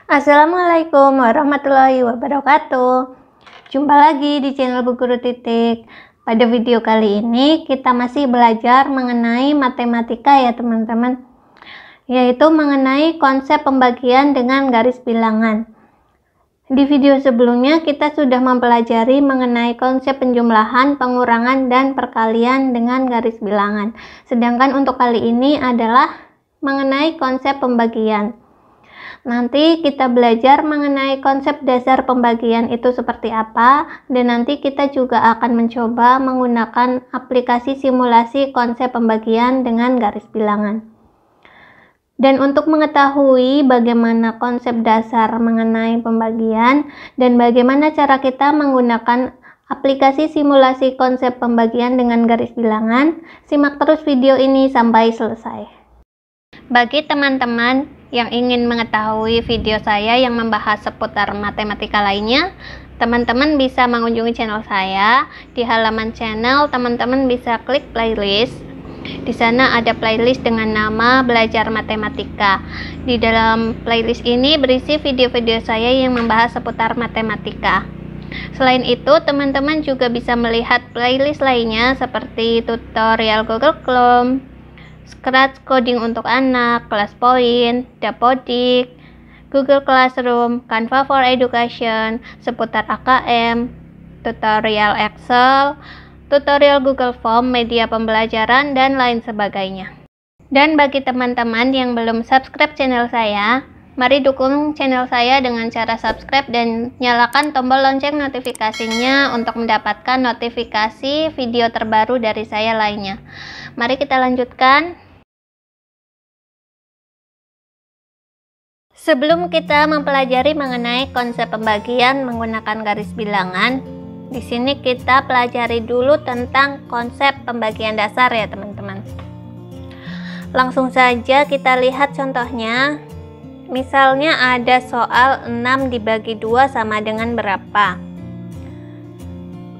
Assalamualaikum warahmatullahi wabarakatuh. Jumpa lagi di channel Bu Guru Titik. Pada video kali ini kita masih belajar mengenai matematika ya teman-teman, yaitu mengenai konsep pembagian dengan garis bilangan. Di video sebelumnya kita sudah mempelajari mengenai konsep penjumlahan, pengurangan, dan perkalian dengan garis bilangan. Sedangkan untuk kali ini adalah mengenai konsep pembagian. Nanti kita belajar mengenai konsep dasar pembagian itu seperti apa, dan nanti kita juga akan mencoba menggunakan aplikasi simulasi konsep pembagian dengan garis bilangan. Dan untuk mengetahui bagaimana konsep dasar mengenai pembagian dan bagaimana cara kita menggunakan aplikasi simulasi konsep pembagian dengan garis bilangan, simak terus video ini sampai selesai. Bagi teman-teman yang ingin mengetahui video saya yang membahas seputar matematika lainnya, teman-teman bisa mengunjungi channel saya. Di halaman channel, teman-teman bisa klik playlist. Di sana ada playlist dengan nama Belajar Matematika. Di dalam playlist ini berisi video-video saya yang membahas seputar matematika. Selain itu, teman-teman juga bisa melihat playlist lainnya seperti tutorial Google Chrome, Scratch Coding untuk anak, kelas poin, Dapodik, Google Classroom, Canva for Education, seputar AKM, tutorial Excel, tutorial Google Form, media pembelajaran, dan lain sebagainya. Dan bagi teman-teman yang belum subscribe channel saya, mari dukung channel saya dengan cara subscribe dan nyalakan tombol lonceng notifikasinya untuk mendapatkan notifikasi video terbaru dari saya lainnya. Mari kita lanjutkan. Sebelum kita mempelajari mengenai konsep pembagian menggunakan garis bilangan, di sini kita pelajari dulu tentang konsep pembagian dasar ya teman-teman. Langsung saja kita lihat contohnya. Misalnya ada soal 6 dibagi 2 sama dengan berapa.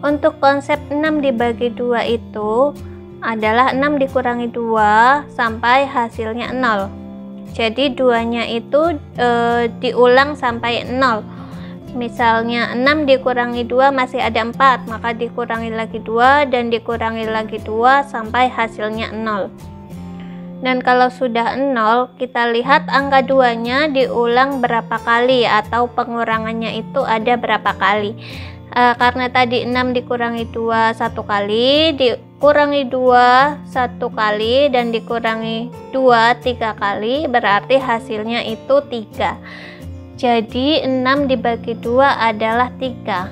Untuk konsep 6 dibagi 2 itu adalah 6 dikurangi 2 sampai hasilnya 0. Jadi duanya itu diulang sampai 0. Misalnya 6 dikurangi 2 masih ada 4, maka dikurangi lagi 2 dan dikurangi lagi 2 sampai hasilnya 0. Dan kalau sudah 0, kita lihat angka 2-nya diulang berapa kali atau pengurangannya itu ada berapa kali. Karena tadi 6 dikurangi 2 satu kali, dikurangi 2 satu kali, dan dikurangi 2 3 kali, berarti hasilnya itu 3. Jadi 6 dibagi 2 adalah 3.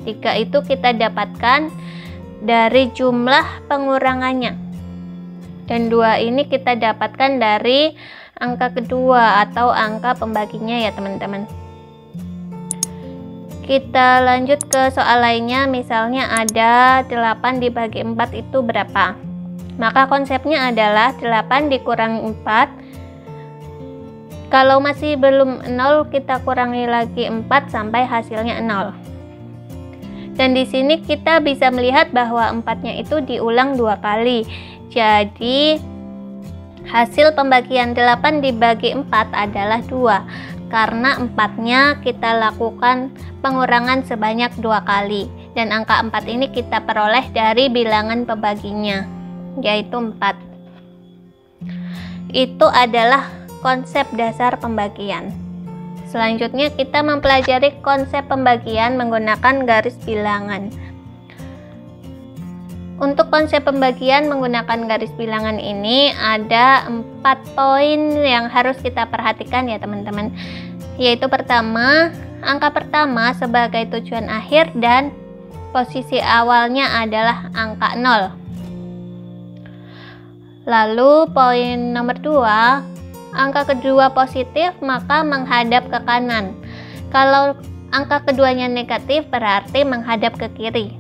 3 itu kita dapatkan dari jumlah pengurangannya. Dan 2 ini kita dapatkan dari angka kedua atau angka pembaginya ya teman-teman. Kita lanjut ke soal lainnya, misalnya ada 8 dibagi 4 itu berapa? Maka konsepnya adalah 8 dikurangi 4. Kalau masih belum 0, kita kurangi lagi 4 sampai hasilnya 0. Dan di sini kita bisa melihat bahwa 4-nya itu diulang 2 kali. Jadi hasil pembagian 8 dibagi 4 adalah 2. Karena 4-nya kita lakukan pengurangan sebanyak 2 kali. Dan angka 4 ini kita peroleh dari bilangan pembaginya, yaitu 4. Itu adalah konsep dasar pembagian. Selanjutnya kita mempelajari konsep pembagian menggunakan garis bilangan. Untuk konsep pembagian menggunakan garis bilangan ini ada 4 poin yang harus kita perhatikan ya teman-teman. Yaitu pertama, angka pertama sebagai tujuan akhir dan posisi awalnya adalah angka 0. Lalu poin nomor 2, angka kedua positif maka menghadap ke kanan. Kalau angka keduanya negatif berarti menghadap ke kiri.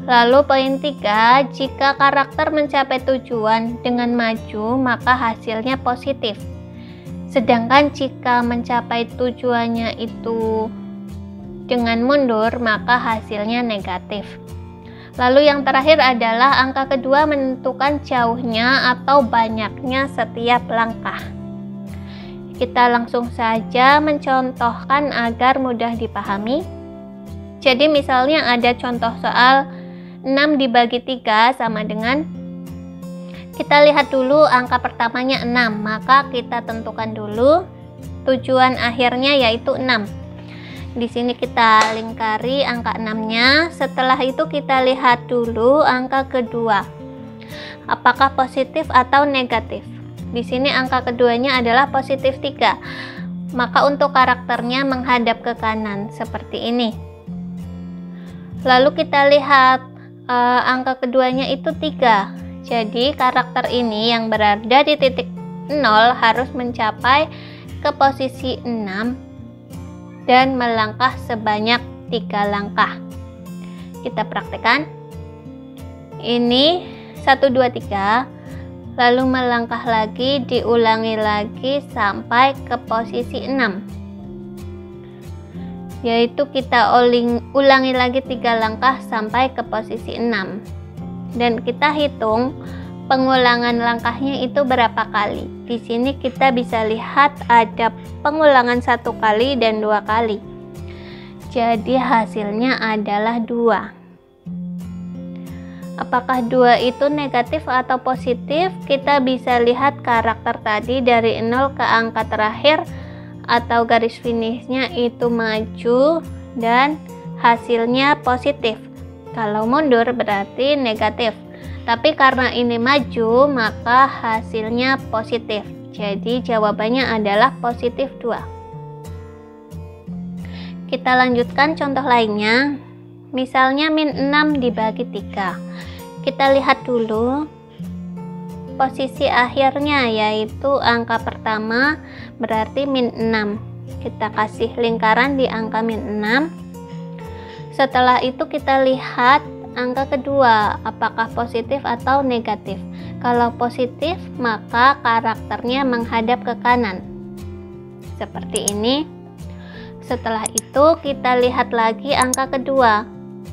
Lalu poin 3, jika karakter mencapai tujuan dengan maju maka hasilnya positif. Sedangkan jika mencapai tujuannya itu dengan mundur maka hasilnya negatif. Lalu yang terakhir adalah angka kedua menentukan jauhnya atau banyaknya setiap langkah. Kita langsung saja mencontohkan agar mudah dipahami. Jadi misalnya ada contoh soal 6 dibagi 3 sama dengan, kita lihat dulu angka pertamanya 6, maka kita tentukan dulu tujuan akhirnya yaitu 6. Di sini kita lingkari angka 6-nya. Setelah itu kita lihat dulu angka kedua, apakah positif atau negatif. Di sini angka keduanya adalah positif 3, maka untuk karakternya menghadap ke kanan seperti ini. Lalu kita lihat angka keduanya itu 3. Jadi karakter ini yang berada di titik 0 harus mencapai ke posisi 6 dan melangkah sebanyak 3 langkah. Kita praktekkan. Ini 1, 2, 3. Lalu melangkah lagi, diulangi lagi sampai ke posisi 6. Yaitu kita ulangi lagi 3 langkah sampai ke posisi 6. Dan kita hitung pengulangan langkahnya itu berapa kali. Di sini kita bisa lihat ada pengulangan 1 kali dan 2 kali. Jadi hasilnya adalah 2. Apakah 2 itu negatif atau positif? Kita bisa lihat karakter tadi dari 0 ke angka terakhir atau garis finishnya itu maju dan hasilnya positif. Kalau mundur berarti negatif. Tapi karena ini maju maka hasilnya positif. Jadi jawabannya adalah positif 2. Kita lanjutkan contoh lainnya. Misalnya min 6 dibagi 3. Kita lihat dulu posisi akhirnya yaitu angka pertama berarti min 6. Kita kasih lingkaran di angka min 6. Setelah itu kita lihat angka kedua, apakah positif atau negatif. Kalau positif maka karakternya menghadap ke kanan seperti ini. Setelah itu kita lihat lagi angka kedua.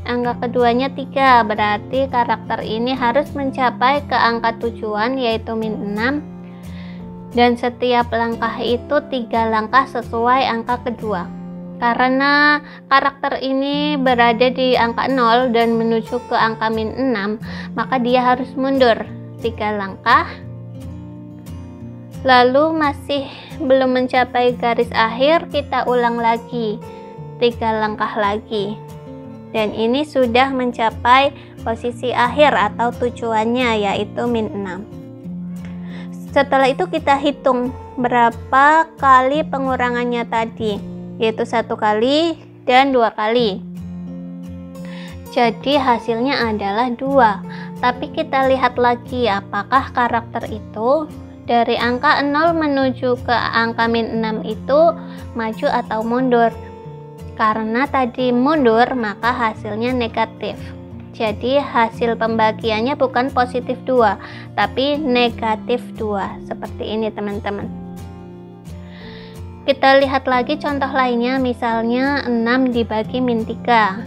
Angka keduanya 3, berarti karakter ini harus mencapai ke angka tujuan yaitu min 6. Dan setiap langkah itu 3 langkah sesuai angka kedua. Karena karakter ini berada di angka 0 dan menuju ke angka min 6, maka dia harus mundur 3 langkah. Lalu masih belum mencapai garis akhir, kita ulang lagi 3 langkah lagi. Dan ini sudah mencapai posisi akhir atau tujuannya yaitu min 6. Setelah itu kita hitung berapa kali pengurangannya tadi, yaitu 1 kali dan 2 kali. Jadi hasilnya adalah 2. Tapi kita lihat lagi apakah karakter itu dari angka 0 menuju ke angka min 6 itu maju atau mundur. Karena tadi mundur maka hasilnya negatif. Jadi hasil pembagiannya bukan positif 2 tapi negatif 2. Seperti ini teman-teman. Kita lihat lagi contoh lainnya, misalnya 6 dibagi min 3.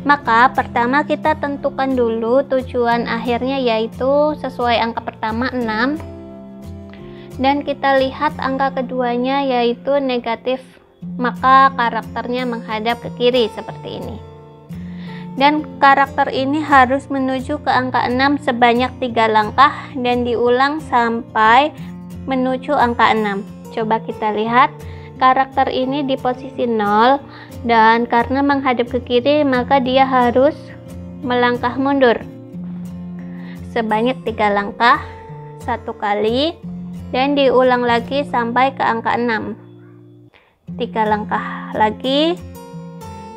Maka pertama kita tentukan dulu tujuan akhirnya yaitu sesuai angka pertama 6. Dan kita lihat angka keduanya yaitu negatif, maka karakternya menghadap ke kiri seperti ini. Dan karakter ini harus menuju ke angka 6 sebanyak 3 langkah dan diulang sampai menuju angka 6. Coba kita lihat, karakter ini di posisi 0 dan karena menghadap ke kiri maka dia harus melangkah mundur sebanyak 3 langkah 1 kali dan diulang lagi sampai ke angka 6. 3 langkah lagi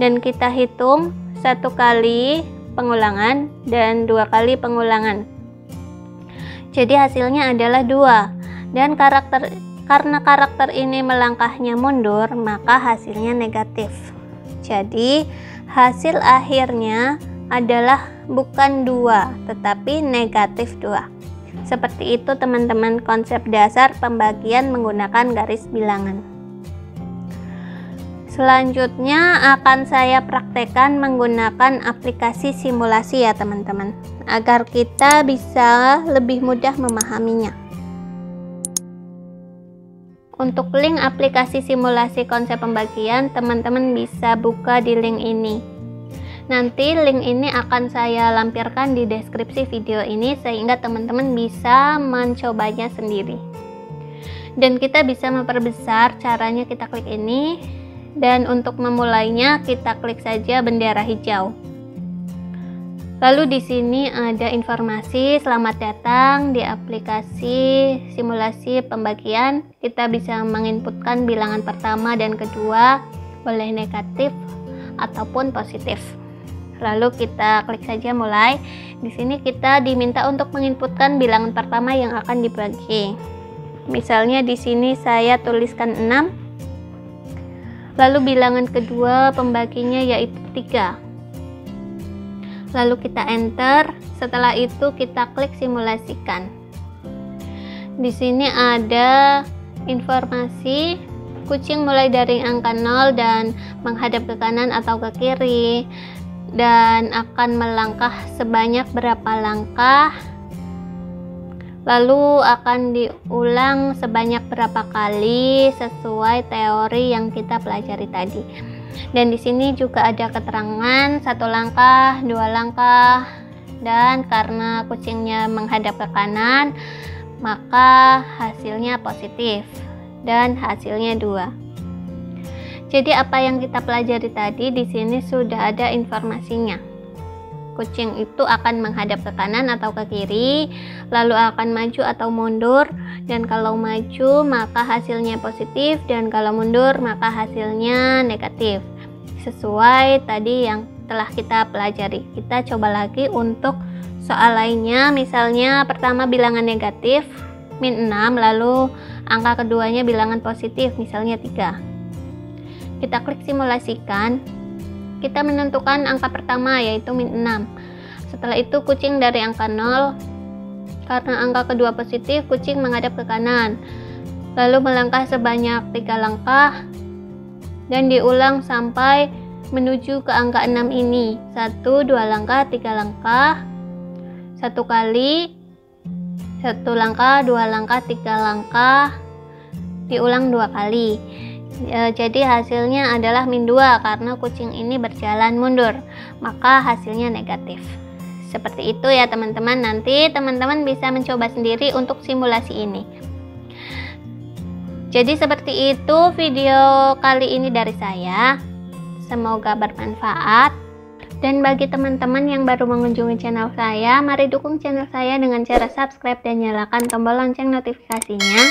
dan kita hitung 1 kali pengulangan dan 2 kali pengulangan. Jadi hasilnya adalah 2. Dan karena karakter ini melangkahnya mundur maka hasilnya negatif. Jadi hasil akhirnya adalah bukan 2 tetapi negatif 2. Seperti itu teman-teman konsep dasar pembagian menggunakan garis bilangan. Selanjutnya akan saya praktekkan menggunakan aplikasi simulasi ya teman-teman, agar kita bisa lebih mudah memahaminya. Untuk link aplikasi simulasi konsep pembagian, teman-teman bisa buka di link ini. Nanti link ini akan saya lampirkan di deskripsi video ini sehingga teman-teman bisa mencobanya sendiri. Dan kita bisa memperbesar, caranya kita klik ini, dan untuk memulainya kita klik saja bendera hijau. Lalu di sini ada informasi selamat datang di aplikasi simulasi pembagian. Kita bisa menginputkan bilangan pertama dan kedua, boleh negatif ataupun positif. Lalu kita klik saja mulai. Di sini kita diminta untuk menginputkan bilangan pertama yang akan dibagi. Misalnya di sini saya tuliskan 6. Lalu bilangan kedua pembaginya yaitu 3. Lalu kita enter. Setelah itu kita klik simulasikan. Di sini ada informasi kucing mulai dari angka 0 dan menghadap ke kanan atau ke kiri, dan akan melangkah sebanyak berapa langkah, lalu akan diulang sebanyak berapa kali sesuai teori yang kita pelajari tadi. Dan di sini juga ada keterangan 1 langkah, 2 langkah, dan karena kucingnya menghadap ke kanan, maka hasilnya positif dan hasilnya 2. Jadi apa yang kita pelajari tadi di sini sudah ada informasinya. Kucing itu akan menghadap ke kanan atau ke kiri, lalu akan maju atau mundur, dan kalau maju maka hasilnya positif, dan kalau mundur maka hasilnya negatif. Sesuai tadi yang telah kita pelajari. Kita coba lagi untuk soal lainnya. Misalnya pertama bilangan negatif min 6, lalu angka keduanya bilangan positif, misalnya 3. Kita klik simulasikan. Kita menentukan angka pertama yaitu min 6. Setelah itu kucing dari angka 0, karena angka kedua positif, kucing menghadap ke kanan, lalu melangkah sebanyak 3 langkah dan diulang sampai menuju ke angka 6 ini. 1, 2 langkah, 3 langkah, 1 kali, 1 langkah, 2 langkah, 3 langkah, diulang 2 kali. Jadi hasilnya adalah min 2 karena kucing ini berjalan mundur, maka hasilnya negatif. Seperti itu ya teman-teman. Nanti teman-teman bisa mencoba sendiri untuk simulasi ini. Jadi seperti itu video kali ini dari saya. Semoga bermanfaat. Dan bagi teman-teman yang baru mengunjungi channel saya, mari dukung channel saya dengan cara subscribe dan nyalakan tombol lonceng notifikasinya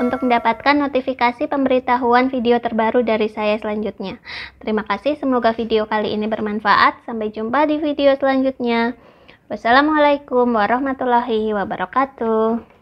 untuk mendapatkan notifikasi pemberitahuan video terbaru dari saya selanjutnya. Terima kasih, semoga video kali ini bermanfaat. Sampai jumpa di video selanjutnya. Wassalamualaikum warahmatullahi wabarakatuh.